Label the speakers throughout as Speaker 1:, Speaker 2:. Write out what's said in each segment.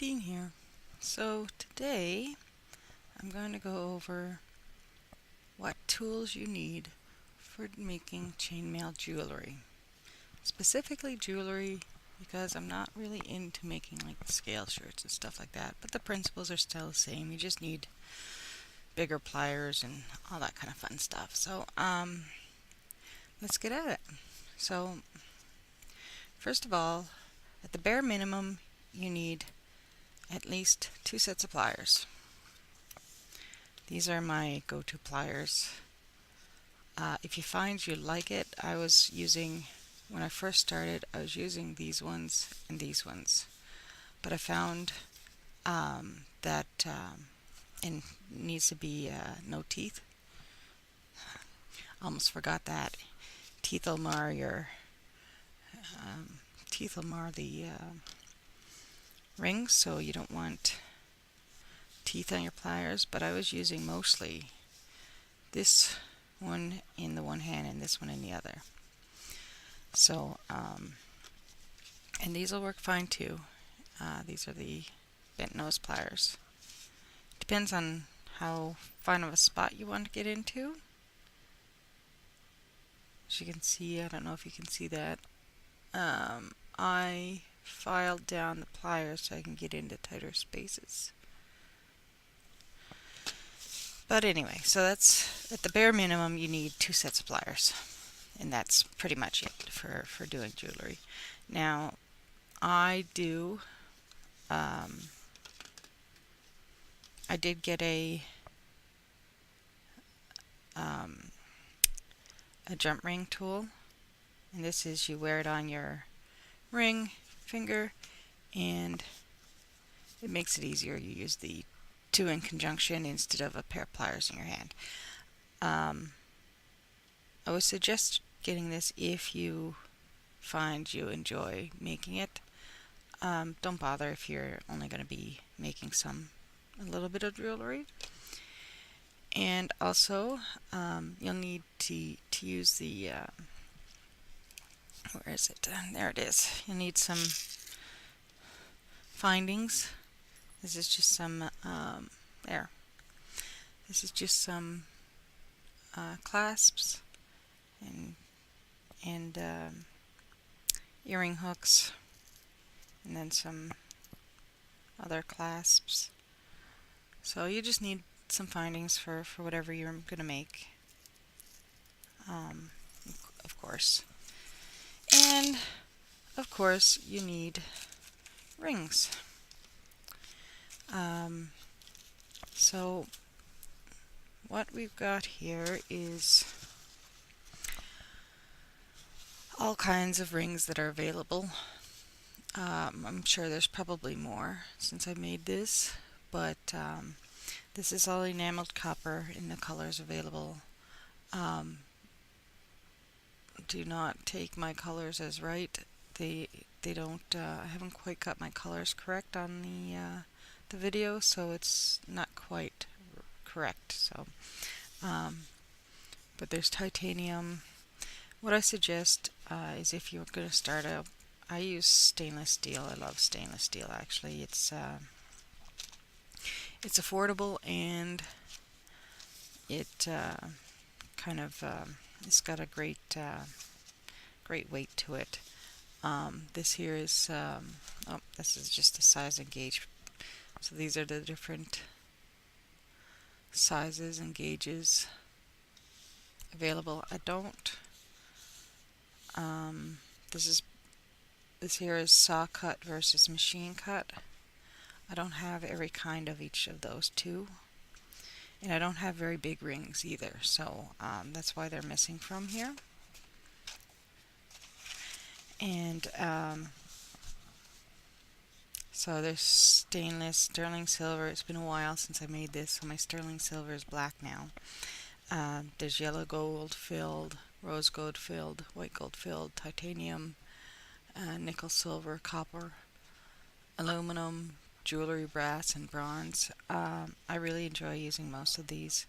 Speaker 1: Nadine here. So today I'm going to go over what tools you need for making chainmail jewelry. Specifically jewelry because I'm not really into making like scale shirts and stuff like that, but the principles are still the same. You just need bigger pliers and all that kind of fun stuff. So let's get at it. So first of all, at the bare minimum you need at least 2 sets of pliers. These are my go-to pliers. If you find you like it, when I first started, I was using these ones and these ones. But I found that it needs to be no teeth. Almost forgot that. Teeth will mar the rings, so you don't want teeth on your pliers. But I was using mostly this one in the one hand and this one in the other. So, and these will work fine too. These are the bent nose pliers. Depends on how fine of a spot you want to get into. As you can see, I don't know if you can see that. I filed down the pliers so I can get into tighter spaces. But anyway, so that's at the bare minimum you need 2 sets of pliers. And that's pretty much it for doing jewelry. Now, I did get a jump ring tool, and this is, you wear it on your ring finger and it makes it easier. You use the 2 in conjunction instead of a pair of pliers in your hand. I would suggest getting this if you find you enjoy making it. Don't bother if you're only going to be making a little bit of jewelry. And also, you'll need to use the, where is it? There it is. You'll need some findings. This is just some, This is just some clasps and earring hooks, and then some other clasps. So you just need some findings for whatever you're going to make, of course. And of course you need rings. So what we've got here is all kinds of rings that are available. I'm sure there's probably more since I made this, but this is all enameled copper in the colors available. Do not take my colors as right. They don't. I haven't quite got my colors correct on the video, so it's not quite correct. So, but there's titanium. What I suggest is, if you're going to start out, I use stainless steel. I love stainless steel. Actually, it's affordable, and it it's got a great weight to it. This here is this is just a size and gauge. So these are the different sizes and gauges available. I don't. This here is saw cut versus machine cut. I don't have every kind of each of those two, and I don't have very big rings either, so that's why they're missing from here. And so there's stainless, sterling silver. It's been a while since I made this, so my sterling silver is black now. There's yellow gold filled, rose gold filled, white gold filled, titanium, nickel, silver, copper, aluminum, jewelry, brass, and bronze. I really enjoy using most of these.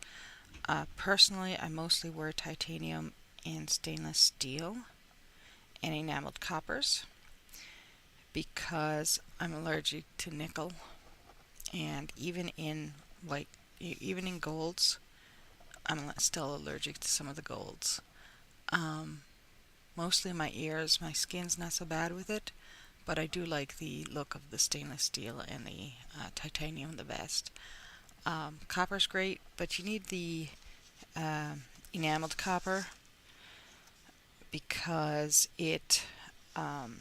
Speaker 1: Personally, I mostly wear titanium and stainless steel and enameled coppers. because I'm allergic to nickel, and even in golds, I'm still allergic to some of the golds. Um, Mostly my ears, my skin's not so bad with it, but I do like the look of the stainless steel and the titanium the best. Copper's great, but you need the enameled copper because um,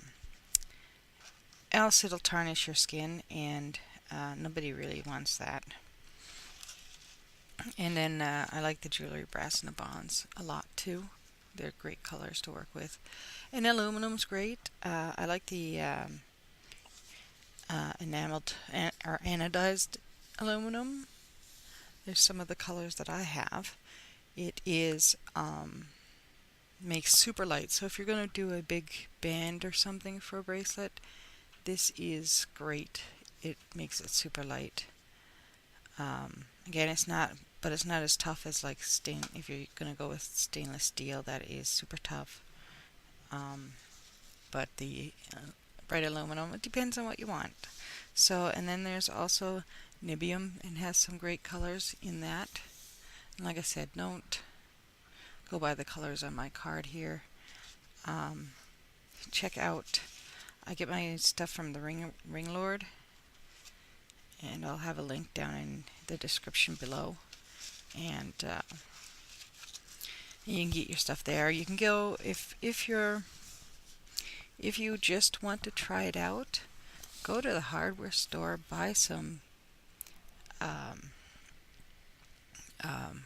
Speaker 1: else it'll tarnish your skin, and nobody really wants that. And then I like the jewelry brass and the bonds a lot too. They're great colors to work with. And aluminum's great. I like the enameled or anodized aluminum. There's some of the colors that I have. It is makes super light. So if you're going to do a big band or something for a bracelet, this is great. It makes it super light. Again, it's not as tough as like if you're going to go with stainless steel, that is super tough. But the bright aluminum, it depends on what you want. So, and then there's also niobium, and has some great colors in that. And like I said, don't go by the colors on my card here. Check out, I get my stuff from the Ring Lord, and I'll have a link down in the description below. And you can get your stuff there. You can go if you just want to try it out, go to the hardware store, buy some um, um,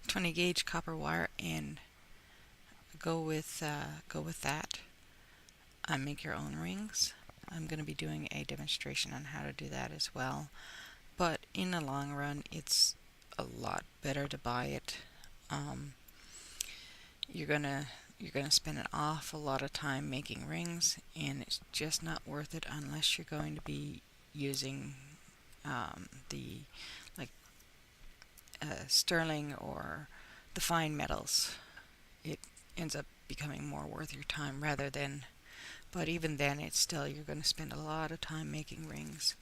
Speaker 1: 20 gauge copper wire, and go with that. Make your own rings. I'm going to be doing a demonstration on how to do that as well. But in the long run, it's a lot better to buy it. You're gonna spend an awful lot of time making rings, and it's just not worth it unless you're going to be using the like sterling or the fine metals. It ends up becoming more worth your time rather than. But even then, it's still, you're going to spend a lot of time making rings.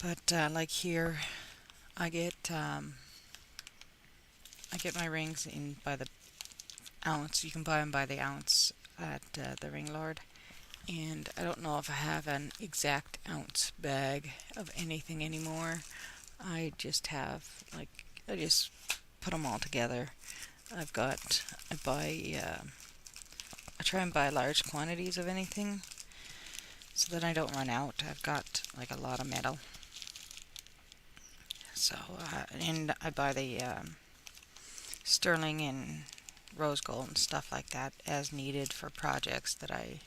Speaker 1: But like here, I get my rings in by the ounce. You can buy them by the ounce at the Ring Lord. And I don't know if I have an exact ounce bag of anything anymore. I just have I just put them all together. I try and buy large quantities of anything so that I don't run out. I've got like a lot of metal. So, and I buy the sterling and rose gold and stuff like that as needed for projects that I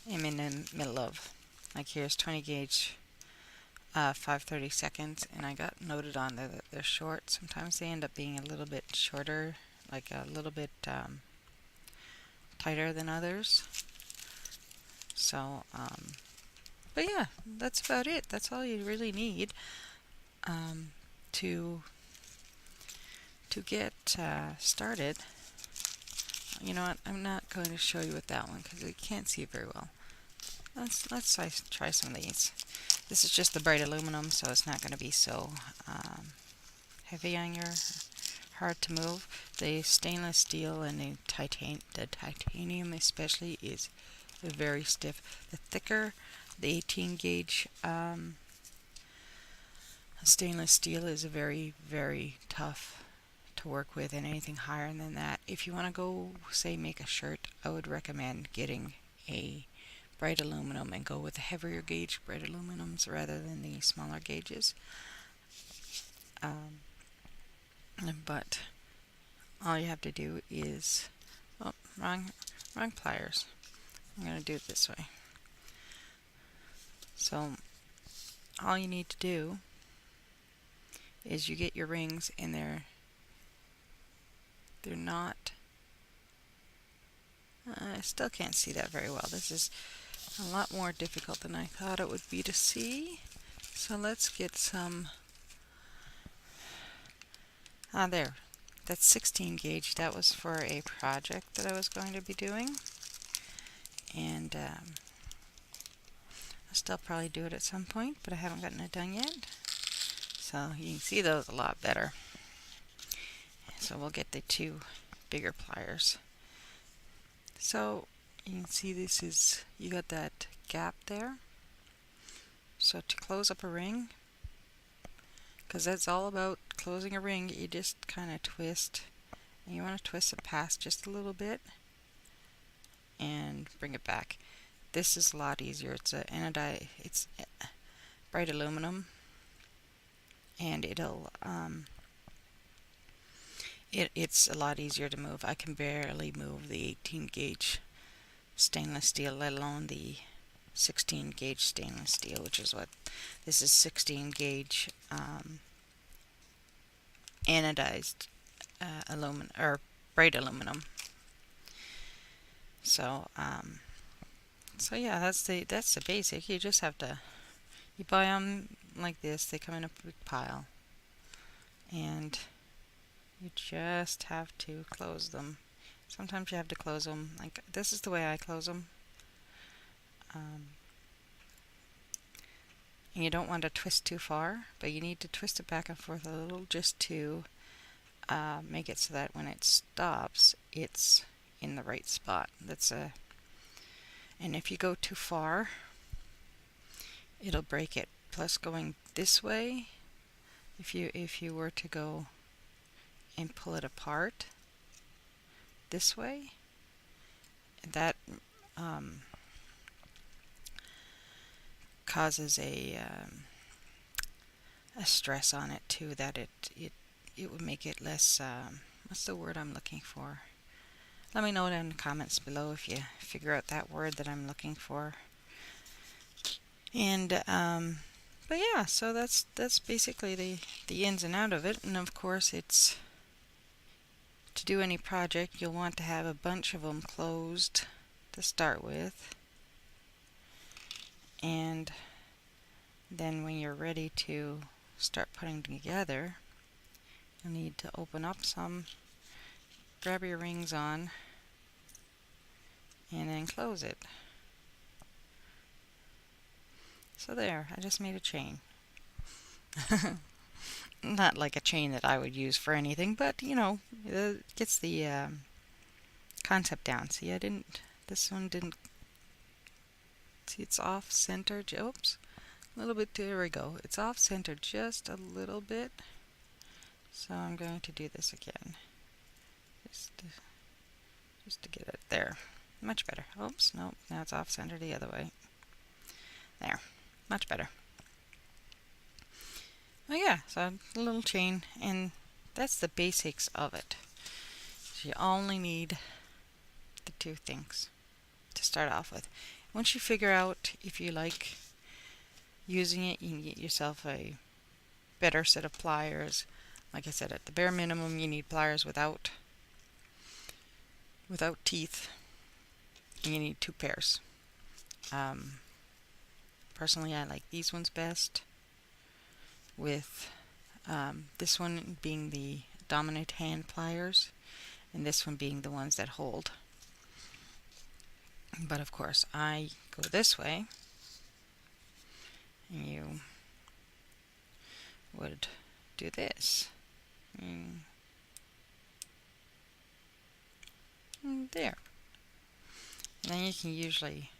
Speaker 1: am in the middle of. Like here's 20 gauge 5/32, and I got noted on there that they're short. Sometimes they end up being a little bit shorter, like a little bit tighter than others. So, but yeah, that's about it. That's all you really need to get started. You know what? I'm not going to show you with that one because you can't see it very well. Let's try some of these. This is just the bright aluminum, so it's not going to be so heavy on your hard to move. The stainless steel and the titanium especially is very stiff. The thicker the 18 gauge stainless steel is very, very tough to work with, and anything higher than that. If you want to go, say, make a shirt, I would recommend getting a bright aluminum and go with the heavier gauge bright aluminums rather than the smaller gauges. But all you have to do is, oh, wrong pliers. I'm going to do it this way. So all you need to do is you get your rings, and they're not, I still can't see that very well. This is a lot more difficult than I thought it would be to see. So let's get some, there. That's 16 gauge. That was for a project that I was going to be doing. and I'll still probably do it at some point, but I haven't gotten it done yet. So you can see those a lot better. So we'll get the two bigger pliers. So you can see this is, you got that gap there. So to close up a ring, because that's all about closing a ring, you just kind of twist, and you want to twist it past just a little bit and bring it back. This is a lot easier. It's it's bright aluminum, and it's a lot easier to move. I can barely move the 18 gauge stainless steel, let alone the 16 gauge stainless steel, which is what this is. 16 gauge anodized aluminum, or bright aluminum. So so yeah, that's the basic. You just have to, you buy them like this. They come in a big pile, and you just have to close them. Sometimes you have to close them. Like this is the way I close them. And you don't want to twist too far, but you need to twist it back and forth a little just to make it so that when it stops, it's in the right spot. And if you go too far, it'll break it. Plus, going this way, if you were to go and pull it apart this way, that causes a stress on it too, that it would make it less, what's the word I'm looking for? Let me know down in the comments below if you figure out that word that I'm looking for. And but yeah, so that's basically the ins and out of it. And of course, it's to do any project, you'll want to have a bunch of them closed to start with, and then when you're ready to start putting together, you'll need to open up some, grab your rings on, and then close it. So there, I just made a chain. Not like a chain that I would use for anything, but you know, it gets the concept down. See, this one didn't, see, it's off center. Oops, a little bit, there we go. It's off center just a little bit. So I'm going to do this again. Just to get it there. Much better. Oops, nope, now it's off center the other way. There, much better. Oh yeah, so a little chain, and that's the basics of it. So you only need the two things to start off with. Once you figure out if you like using it, you can get yourself a better set of pliers. Like I said, at the bare minimum, you need pliers without teeth, and you need 2 pairs. Personally, I like these ones best, with this one being the dominant hand pliers, and this one being the ones that hold. But of course, I go this way, and you would do this. There. And then you can usually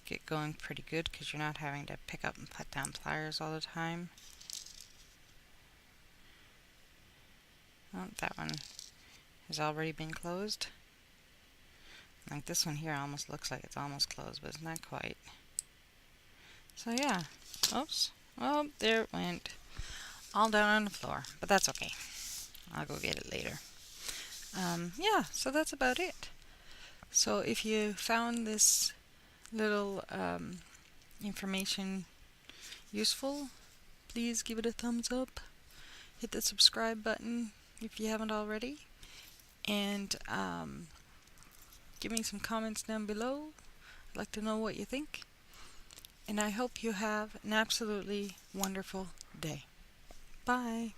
Speaker 1: get going pretty good because you're not having to pick up and put down pliers all the time. Oh, that one has already been closed. Like this one here almost looks like it's almost closed, but it's not quite. So yeah. Oops. Oh, there it went. All down on the floor. But that's okay. I'll go get it later. Yeah, so that's about it. So if you found this little information useful, please give it a thumbs up. Hit the subscribe button if you haven't already. And give me some comments down below. I'd like to know what you think. And I hope you have an absolutely wonderful day. Bye.